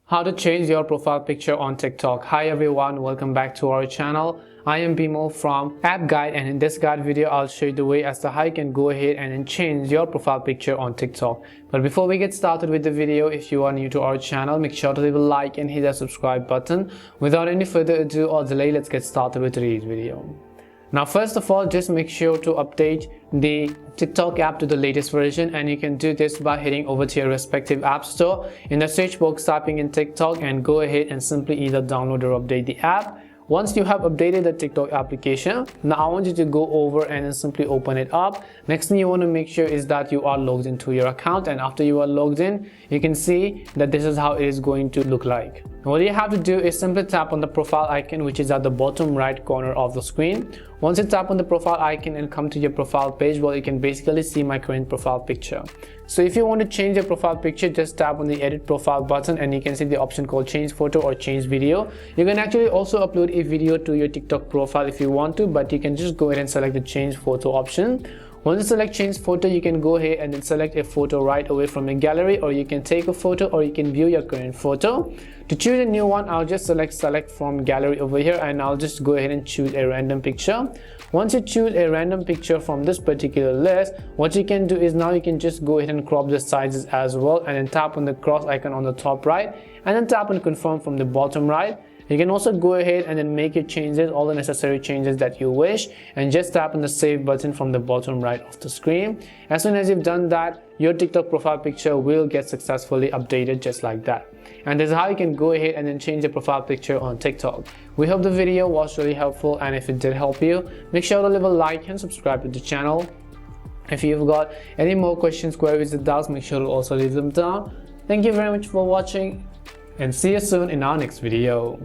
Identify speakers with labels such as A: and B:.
A: How to change your profile picture on TikTok. Hi everyone, welcome back to our channel. I am Bimo from App Guide, and in this guide video I'll show you the way as to how you can go ahead and then change your profile picture on TikTok. But before we get started with the video, if you are new to our channel, make sure to leave a like and hit that subscribe button. Without any further ado or delay, let's get started with today's video. Now first of all, just make sure to update the TikTok app to the latest version, and you can do this by heading over to your respective app store, in the search box typing in TikTok, and go ahead and simply either download or update the app. Once you have updated the TikTok application, now I want you to go over and then simply open it up. Next thing you want to make sure is that you are logged into your account, and after you are logged in, you can see that this is how it is going to look like. What you have to do is simply tap on the profile icon, which is at the bottom right corner of the screen. Once you tap on the profile icon and come to your profile page, well, you can basically see my current profile picture. So if you want to change your profile picture, just tap on the edit profile button and you can see the option called change photo or change video. You can actually also upload a video to your TikTok profile if you want to, but you can just go ahead and select the change photo option. Once you select change photo, you can go ahead and then select a photo right away from your gallery, or you can take a photo, or you can view your current photo. To choose a new one, I'll just select from gallery over here, and I'll just go ahead and choose a random picture. Once you choose a random picture from this particular list, what you can do is now you can just go ahead and crop the sizes as well, and then tap on the cross icon on the top right, and then tap on confirm from the bottom right. You can also go ahead and then make your changes, all the necessary changes that you wish, and just tap on the save button from the bottom right of the screen. As soon as you've done that, your TikTok profile picture will get successfully updated just like that. And this is how you can go ahead and then change your profile picture on TikTok. We hope the video was really helpful, and if it did help you, make sure to leave a like and subscribe to the channel. If you've got any more questions, queries, or doubts, make sure to also leave them down. Thank you very much for watching, and see you soon in our next video.